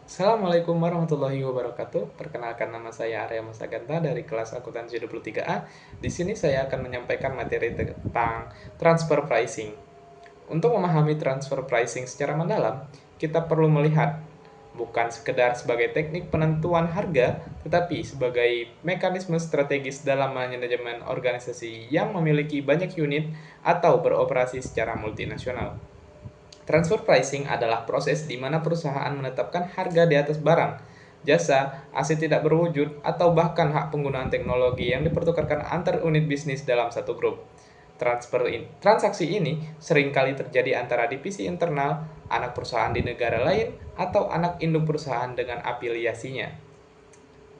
Assalamualaikum warahmatullahi wabarakatuh. Perkenalkan, nama saya Arya Masaganta dari kelas akuntansi 23A. Di sini saya akan menyampaikan materi tentang transfer pricing. Untuk memahami transfer pricing secara mendalam, kita perlu melihat bukan sekedar sebagai teknik penentuan harga, tetapi sebagai mekanisme strategis dalam manajemen organisasi yang memiliki banyak unit atau beroperasi secara multinasional. Transfer pricing adalah proses di mana perusahaan menetapkan harga di atas barang, jasa, aset tidak berwujud, atau bahkan hak penggunaan teknologi yang dipertukarkan antar unit bisnis dalam satu grup. Transaksi ini seringkali terjadi antara divisi internal, anak perusahaan di negara lain, atau anak induk perusahaan dengan afiliasinya.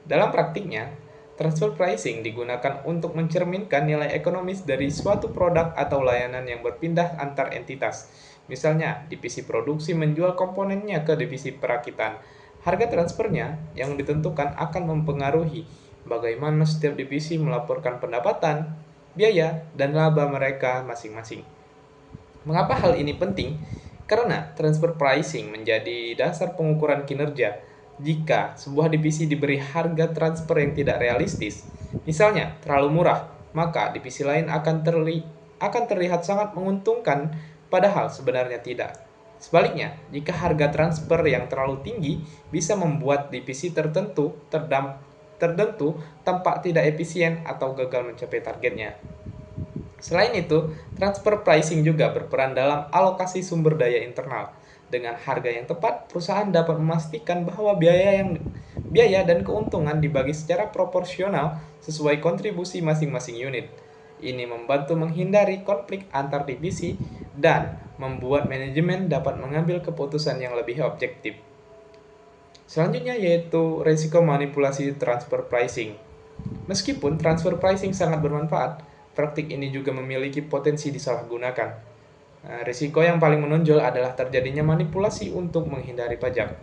Dalam praktiknya, transfer pricing digunakan untuk mencerminkan nilai ekonomis dari suatu produk atau layanan yang berpindah antar entitas. Misalnya, divisi produksi menjual komponennya ke divisi perakitan. Harga transfernya yang ditentukan akan mempengaruhi bagaimana setiap divisi melaporkan pendapatan, biaya, dan laba mereka masing-masing. Mengapa hal ini penting? Karena transfer pricing menjadi dasar pengukuran kinerja. Jika sebuah divisi diberi harga transfer yang tidak realistis, misalnya terlalu murah, maka divisi lain akan terlihat sangat menguntungkan, padahal sebenarnya tidak. Sebaliknya, jika harga transfer yang terlalu tinggi bisa membuat divisi tertentu tampak tidak efisien atau gagal mencapai targetnya. Selain itu, transfer pricing juga berperan dalam alokasi sumber daya internal. Dengan harga yang tepat, perusahaan dapat memastikan bahwa biaya dan keuntungan dibagi secara proporsional sesuai kontribusi masing-masing unit. Ini membantu menghindari konflik antar divisi dan membuat manajemen dapat mengambil keputusan yang lebih objektif. Selanjutnya yaitu risiko manipulasi transfer pricing. Meskipun transfer pricing sangat bermanfaat, praktik ini juga memiliki potensi disalahgunakan. Risiko yang paling menonjol adalah terjadinya manipulasi untuk menghindari pajak.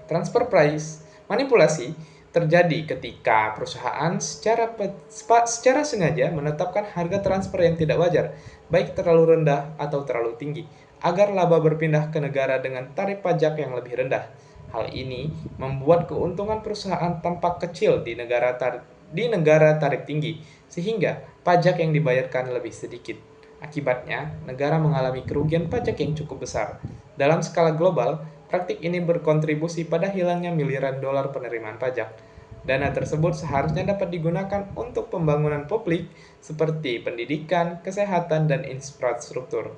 Transfer price manipulasi terjadi ketika perusahaan secara sengaja menetapkan harga transfer yang tidak wajar, baik terlalu rendah atau terlalu tinggi, agar laba berpindah ke negara dengan tarif pajak yang lebih rendah. Hal ini membuat keuntungan perusahaan tampak kecil di negara tarif tinggi, sehingga pajak yang dibayarkan lebih sedikit. Akibatnya, negara mengalami kerugian pajak yang cukup besar. Dalam skala global, praktik ini berkontribusi pada hilangnya miliaran dolar penerimaan pajak. Dana tersebut seharusnya dapat digunakan untuk pembangunan publik seperti pendidikan, kesehatan, dan infrastruktur.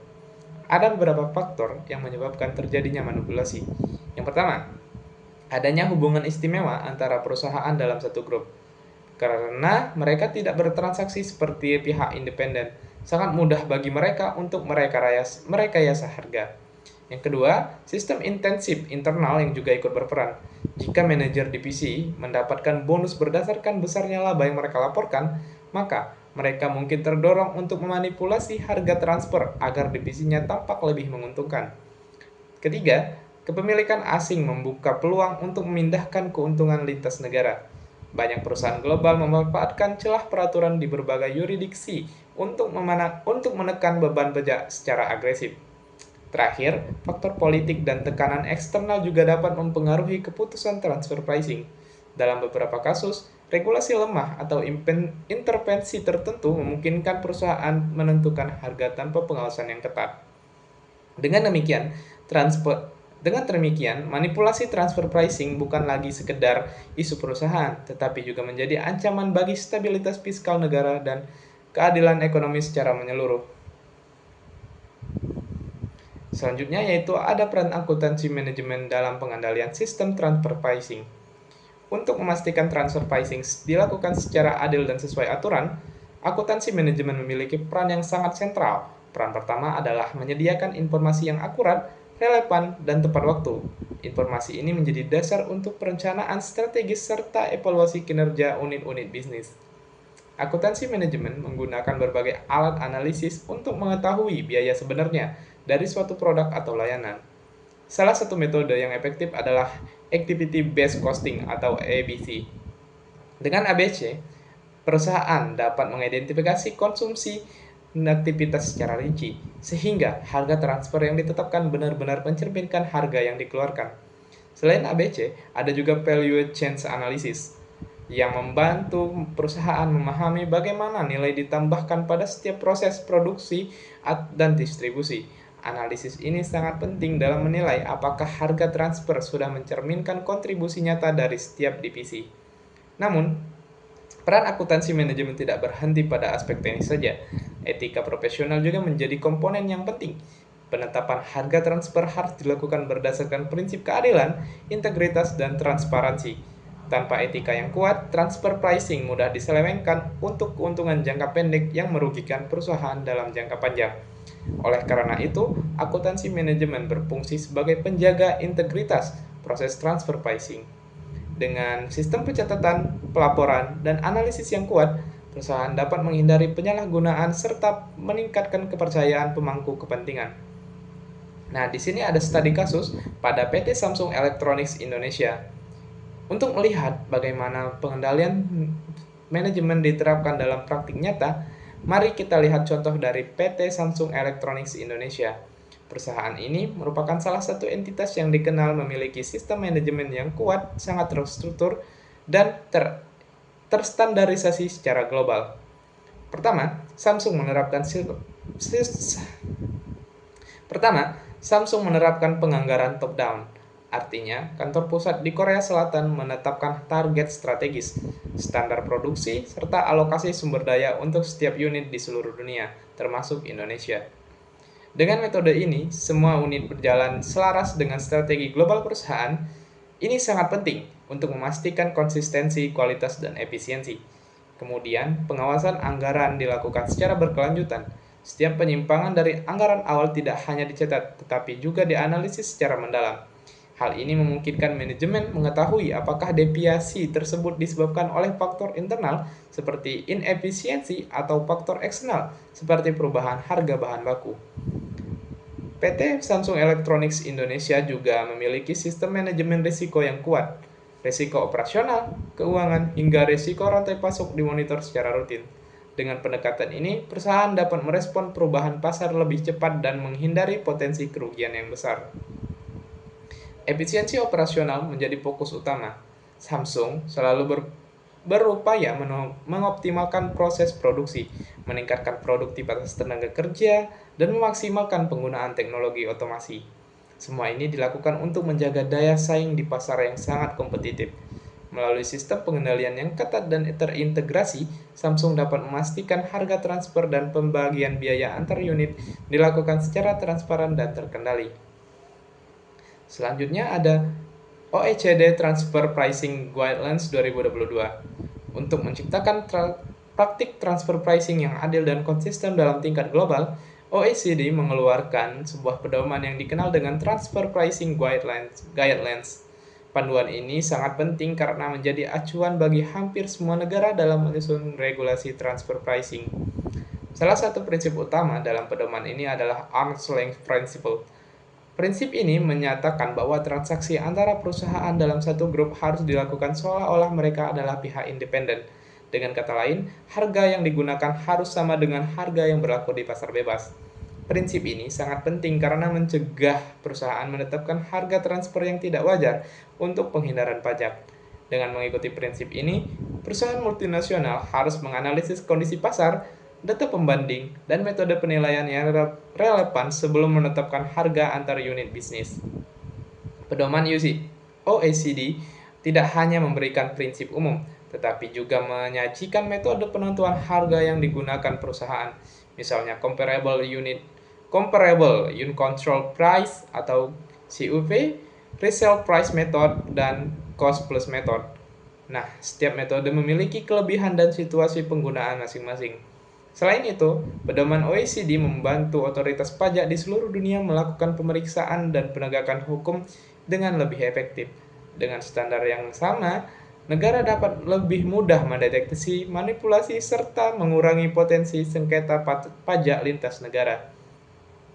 Ada beberapa faktor yang menyebabkan terjadinya manipulasi. Yang pertama, adanya hubungan istimewa antara perusahaan dalam satu grup. Karena mereka tidak bertransaksi seperti pihak independen, sangat mudah bagi mereka untuk merekayasa harga. Yang kedua, sistem intensif internal yang juga ikut berperan. Jika manajer divisi mendapatkan bonus berdasarkan besarnya laba yang mereka laporkan, maka mereka mungkin terdorong untuk memanipulasi harga transfer agar divisinya tampak lebih menguntungkan. Ketiga, kepemilikan asing membuka peluang untuk memindahkan keuntungan lintas negara. Banyak perusahaan global memanfaatkan celah peraturan di berbagai yurisdiksi untuk menekan beban pajak secara agresif. Terakhir, faktor politik dan tekanan eksternal juga dapat mempengaruhi keputusan transfer pricing. Dalam beberapa kasus, regulasi lemah atau intervensi tertentu memungkinkan perusahaan menentukan harga tanpa pengawasan yang ketat. Dengan demikian, manipulasi transfer pricing bukan lagi sekedar isu perusahaan, tetapi juga menjadi ancaman bagi stabilitas fiskal negara dan keadilan ekonomi secara menyeluruh. Selanjutnya yaitu ada peran akuntansi manajemen dalam pengendalian sistem transfer pricing. Untuk memastikan transfer pricing dilakukan secara adil dan sesuai aturan, akuntansi manajemen memiliki peran yang sangat sentral. Peran pertama adalah menyediakan informasi yang akurat, relevan, dan tepat waktu. Informasi ini menjadi dasar untuk perencanaan strategis serta evaluasi kinerja unit-unit bisnis. Akuntansi manajemen menggunakan berbagai alat analisis untuk mengetahui biaya sebenarnya dari suatu produk atau layanan. Salah satu metode yang efektif adalah Activity Based Costing atau ABC. Dengan ABC, perusahaan dapat mengidentifikasi konsumsi dan aktivitas secara rinci, sehingga harga transfer yang ditetapkan benar-benar mencerminkan harga yang dikeluarkan. Selain ABC, ada juga Value Chain Analysis yang membantu perusahaan memahami bagaimana nilai ditambahkan pada setiap proses produksi dan distribusi. Analisis ini sangat penting dalam menilai apakah harga transfer sudah mencerminkan kontribusi nyata dari setiap divisi. Namun, peran akuntansi manajemen tidak berhenti pada aspek teknis saja. Etika profesional juga menjadi komponen yang penting. Penetapan harga transfer harus dilakukan berdasarkan prinsip keadilan, integritas, dan transparansi. Tanpa etika yang kuat, transfer pricing mudah diselewengkan untuk keuntungan jangka pendek yang merugikan perusahaan dalam jangka panjang. Oleh karena itu, akuntansi manajemen berfungsi sebagai penjaga integritas proses transfer pricing. Dengan sistem pencatatan, pelaporan, dan analisis yang kuat, perusahaan dapat menghindari penyalahgunaan serta meningkatkan kepercayaan pemangku kepentingan. Nah, di sini ada studi kasus pada PT Samsung Electronics Indonesia. Untuk melihat bagaimana pengendalian manajemen diterapkan dalam praktik nyata, mari kita lihat contoh dari PT Samsung Electronics Indonesia. Perusahaan ini merupakan salah satu entitas yang dikenal memiliki sistem manajemen yang kuat, sangat terstruktur, dan terstandarisasi secara global. Pertama, Samsung menerapkan penganggaran top-down. Artinya, kantor pusat di Korea Selatan menetapkan target strategis, standar produksi, serta alokasi sumber daya untuk setiap unit di seluruh dunia, termasuk Indonesia. Dengan metode ini, semua unit berjalan selaras dengan strategi global perusahaan. Ini sangat penting untuk memastikan konsistensi, kualitas, dan efisiensi. Kemudian, pengawasan anggaran dilakukan secara berkelanjutan. Setiap penyimpangan dari anggaran awal tidak hanya dicatat, tetapi juga dianalisis secara mendalam. Hal ini memungkinkan manajemen mengetahui apakah deviasi tersebut disebabkan oleh faktor internal seperti inefisiensi atau faktor eksternal seperti perubahan harga bahan baku. PT Samsung Electronics Indonesia juga memiliki sistem manajemen risiko yang kuat. Risiko operasional, keuangan, hingga risiko rantai pasok dimonitor secara rutin. Dengan pendekatan ini, perusahaan dapat merespon perubahan pasar lebih cepat dan menghindari potensi kerugian yang besar. Efisiensi operasional menjadi fokus utama. Samsung selalu berupaya mengoptimalkan proses produksi, meningkatkan produktivitas tenaga kerja, dan memaksimalkan penggunaan teknologi otomasi. Semua ini dilakukan untuk menjaga daya saing di pasar yang sangat kompetitif. Melalui sistem pengendalian yang ketat dan terintegrasi, Samsung dapat memastikan harga transfer dan pembagian biaya antar unit dilakukan secara transparan dan terkendali. Selanjutnya ada OECD Transfer Pricing Guidelines 2022. Untuk menciptakan praktik transfer pricing yang adil dan konsisten dalam tingkat global, OECD mengeluarkan sebuah pedoman yang dikenal dengan Transfer Pricing Guidelines. Panduan ini sangat penting karena menjadi acuan bagi hampir semua negara dalam menyusun regulasi transfer pricing. Salah satu prinsip utama dalam pedoman ini adalah Arm's Length Principle. Prinsip ini menyatakan bahwa transaksi antara perusahaan dalam satu grup harus dilakukan seolah-olah mereka adalah pihak independen. Dengan kata lain, harga yang digunakan harus sama dengan harga yang berlaku di pasar bebas. Prinsip ini sangat penting karena mencegah perusahaan menetapkan harga transfer yang tidak wajar untuk penghindaran pajak. Dengan mengikuti prinsip ini, perusahaan multinasional harus menganalisis kondisi pasar, data pembanding, dan metode penilaian yang relevan sebelum menetapkan harga antar unit bisnis. Pedoman OECD tidak hanya memberikan prinsip umum, tetapi juga menyajikan metode penentuan harga yang digunakan perusahaan, misalnya Comparable Unit Control Price atau CUP, Resale Price Method, dan Cost Plus Method. Nah, setiap metode memiliki kelebihan dan situasi penggunaan masing-masing. Selain itu, pedoman OECD membantu otoritas pajak di seluruh dunia melakukan pemeriksaan dan penegakan hukum dengan lebih efektif. Dengan standar yang sama, negara dapat lebih mudah mendeteksi manipulasi serta mengurangi potensi sengketa pajak lintas negara.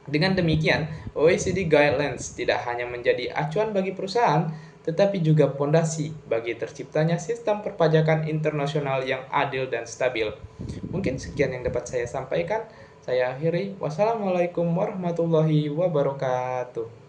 Dengan demikian, OECD Guidelines tidak hanya menjadi acuan bagi perusahaan, tetapi juga fondasi bagi terciptanya sistem perpajakan internasional yang adil dan stabil. Mungkin sekian yang dapat saya sampaikan. Saya akhiri. Wassalamualaikum warahmatullahi wabarakatuh.